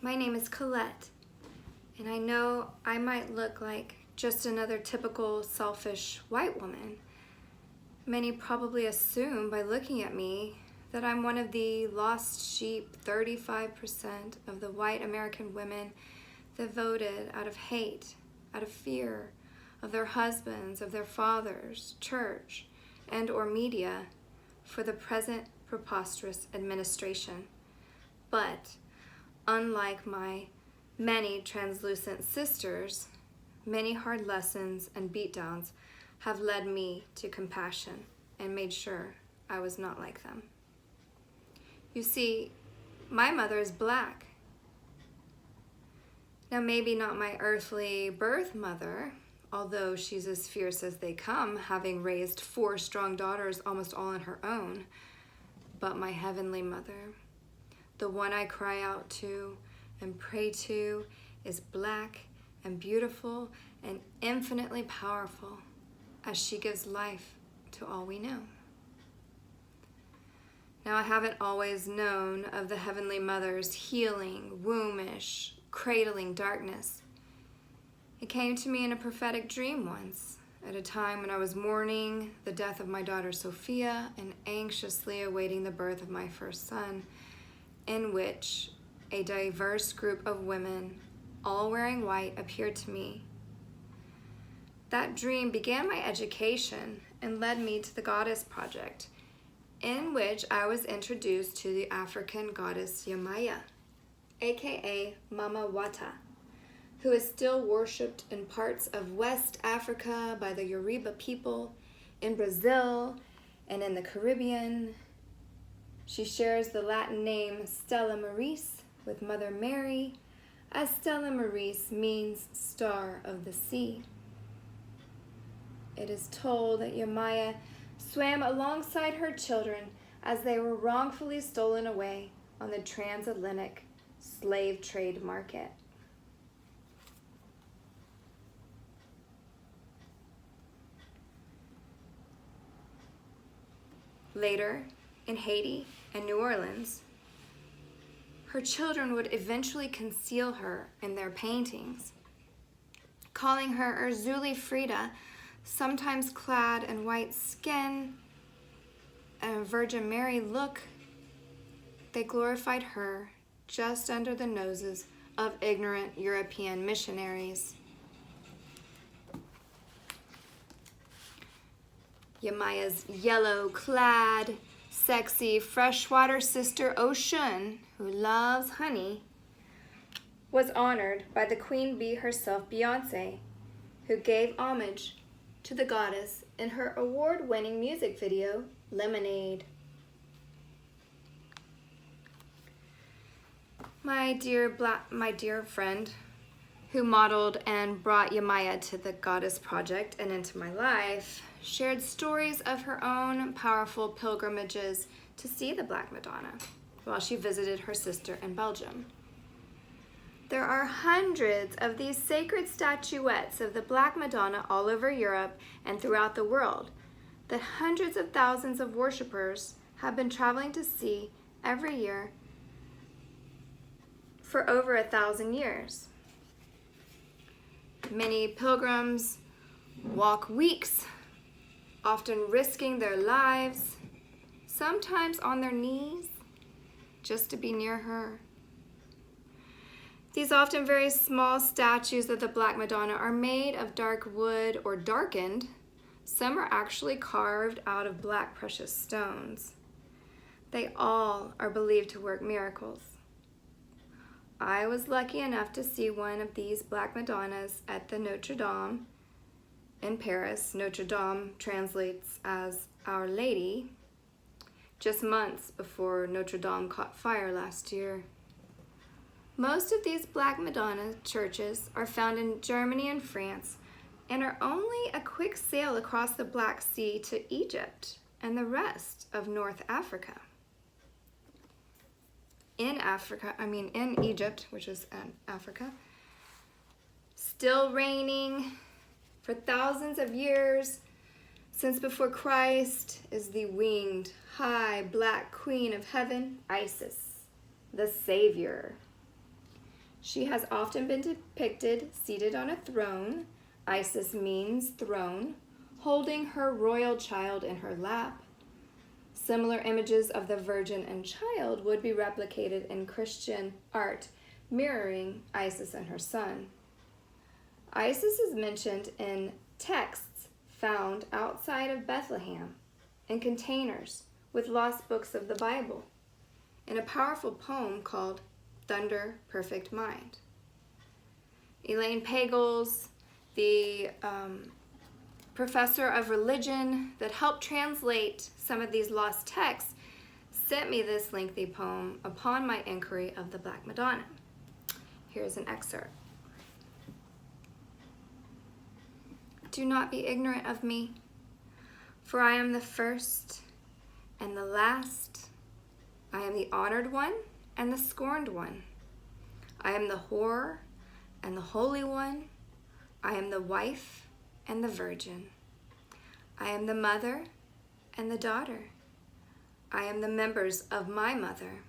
My name is Colette, and I know I might look like just another typical selfish white woman. Many probably assume by looking at me that I'm one of the lost sheep 35% of the white American women that voted out of hate, out of fear of their husbands, of their fathers, church, and or media for the present preposterous administration. But unlike my many translucent sisters, many hard lessons and beatdowns have led me to compassion and made sure I was not like them. You see, my mother is black. Now, maybe not my earthly birth mother, although she's as fierce as they come, having raised 4 strong daughters almost all on her own, but my heavenly mother, the one I cry out to and pray to, is black and beautiful and infinitely powerful as she gives life to all we know. Now, I haven't always known of the Heavenly Mother's healing, wombish, cradling darkness. It came to me in a prophetic dream once, at a time when I was mourning the death of my daughter Sophia and anxiously awaiting the birth of my first son, in which a diverse group of women, all wearing white, appeared to me. That dream began my education and led me to the Goddess Project, in which I was introduced to the African goddess Yamaya, aka Mama Wata, who is still worshipped in parts of West Africa by the Yoruba people, in Brazil, and in the Caribbean. She shares the Latin name Stella Maris with Mother Mary, as Stella Maris means star of the sea. It is told that Yamaya swam alongside her children as they were wrongfully stolen away on the transatlantic slave trade market. Later, in Haiti and New Orleans, her children would eventually conceal her in their paintings, calling her Erzuli Frida, sometimes clad in white skin and a Virgin Mary look. They glorified her just under the noses of ignorant European missionaries. Yamaya's yellow-clad, sexy freshwater sister Oshun, who loves honey, was honored by the queen bee herself, Beyonce, who gave homage to the goddess in her award-winning music video, Lemonade. My dear friend, who modeled and brought Yamaya to the Goddess Project and into my life, shared stories of her own powerful pilgrimages to see the Black Madonna while she visited her sister in Belgium. There are hundreds of these sacred statuettes of the Black Madonna all over Europe and throughout the world that hundreds of thousands of worshipers have been traveling to see every year for over 1,000 years. Many pilgrims walk weeks, often risking their lives, sometimes on their knees, just to be near her. These often very small statues of the Black Madonna are made of dark wood or darkened. Some are actually carved out of black precious stones. They all are believed to work miracles. I was lucky enough to see one of these Black Madonnas at the Notre Dame in Paris. Notre Dame translates as Our Lady, just months before Notre Dame caught fire last year. Most of these Black Madonna churches are found in Germany and France and are only a quick sail across the Black Sea to Egypt and the rest of North Africa. In Egypt, which is in Africa, still reigning for thousands of years since before Christ, is the winged, high, black queen of heaven, Isis, the Savior. She has often been depicted seated on a throne. Isis means throne, holding her royal child in her lap. Similar images of the Virgin and Child would be replicated in Christian art, mirroring Isis and her son. Isis is mentioned in texts found outside of Bethlehem, in containers with lost books of the Bible, in a powerful poem called Thunder Perfect Mind. Elaine Pagels, the professor of religion that helped translate some of these lost texts, sent me this lengthy poem upon my inquiry of the Black Madonna. Here's an excerpt. Do not be ignorant of me, for I am the first and the last. I am the honored one and the scorned one. I am the whore and the holy one. I am the wife and the virgin. I am the mother and the daughter. I am the members of my mother.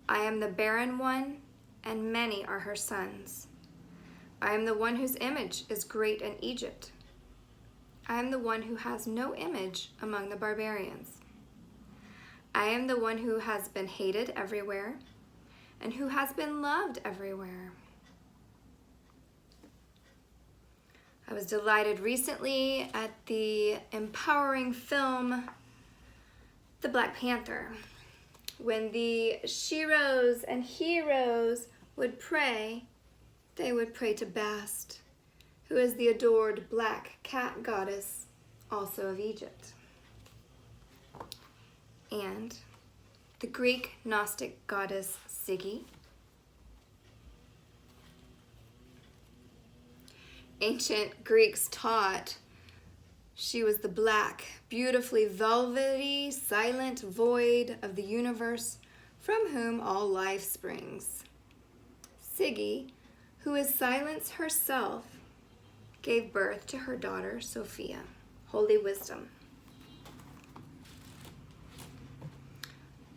I am the barren one, and many are her sons. I am the one whose image is great in Egypt. I am the one who has no image among the barbarians. I am the one who has been hated everywhere and who has been loved everywhere. I was delighted recently at the empowering film, The Black Panther, when the sheroes and heroes would pray, they would pray to Bast, who is the adored black cat goddess, also of Egypt. And the Greek Gnostic goddess Sige. Ancient Greeks taught she was the black, beautifully velvety, silent void of the universe from whom all life springs. Sige, who is silence herself, gave birth to her daughter Sophia, holy wisdom.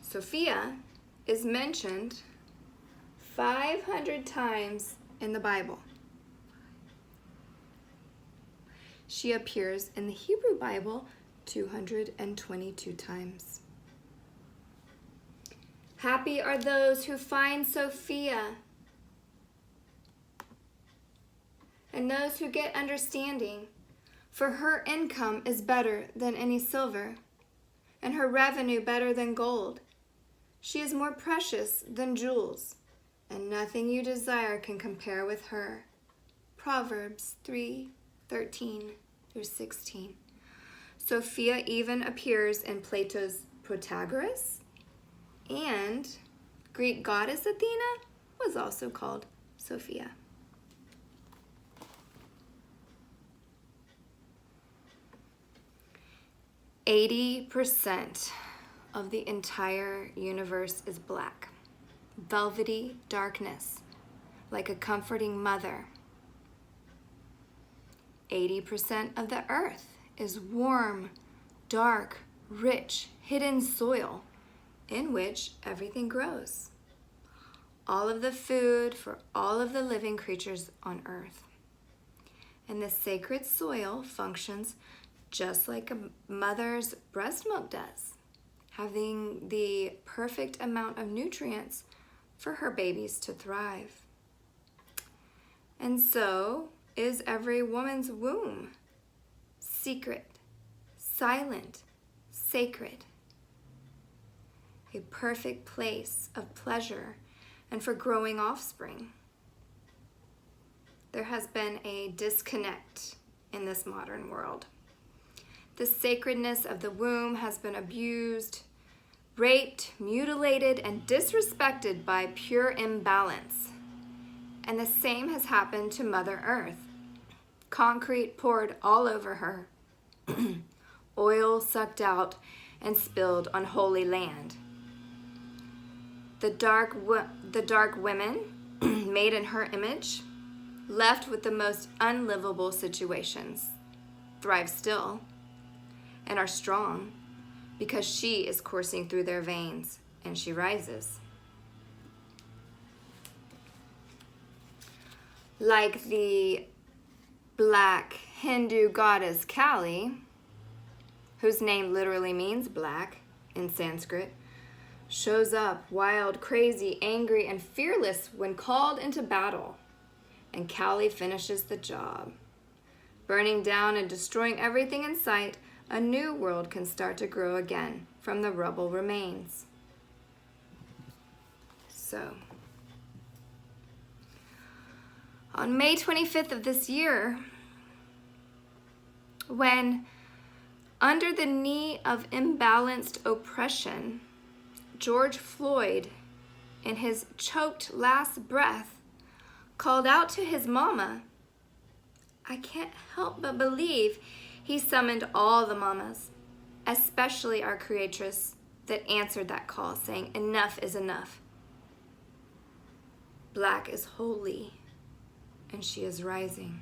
Sophia is mentioned 500 times in the Bible. She appears in the Hebrew Bible 222 times. Happy are those who find Sophia, and those who get understanding, for her income is better than any silver, and her revenue better than gold. She is more precious than jewels, and nothing you desire can compare with her. Proverbs 3:13-16. Sophia even appears in Plato's Protagoras, and Greek goddess Athena was also called Sophia. "80% of the entire universe is black, velvety darkness, like a comforting mother. 80% of the earth is warm, dark, rich, hidden soil in which everything grows. All of the food for all of the living creatures on earth. And the sacred soil functions just like a mother's breast milk does, having the perfect amount of nutrients for her babies to thrive. And so is every woman's womb, secret, silent, sacred, a perfect place of pleasure and for growing offspring. There has been a disconnect in this modern world. The sacredness of the womb has been abused, raped, mutilated, and disrespected by pure imbalance. And the same has happened to Mother Earth. Concrete poured all over her, oil sucked out and spilled on holy land. The dark women, made in her image, left with the most unlivable situations, thrive still, and are strong because she is coursing through their veins and she rises. like the black Hindu goddess Kali, whose name literally means black in Sanskrit, shows up wild, crazy, angry, and fearless when called into battle. And Kali finishes the job. Burning down and destroying everything in sight, a new world can start to grow again from the rubble remains. So, on May 25th of this year, when under the knee of imbalanced oppression, George Floyd, in his choked last breath, called out to his mama, I can't help but believe he summoned all the mamas, especially our creatress, that answered that call, saying, enough is enough. Black is holy, and she is rising.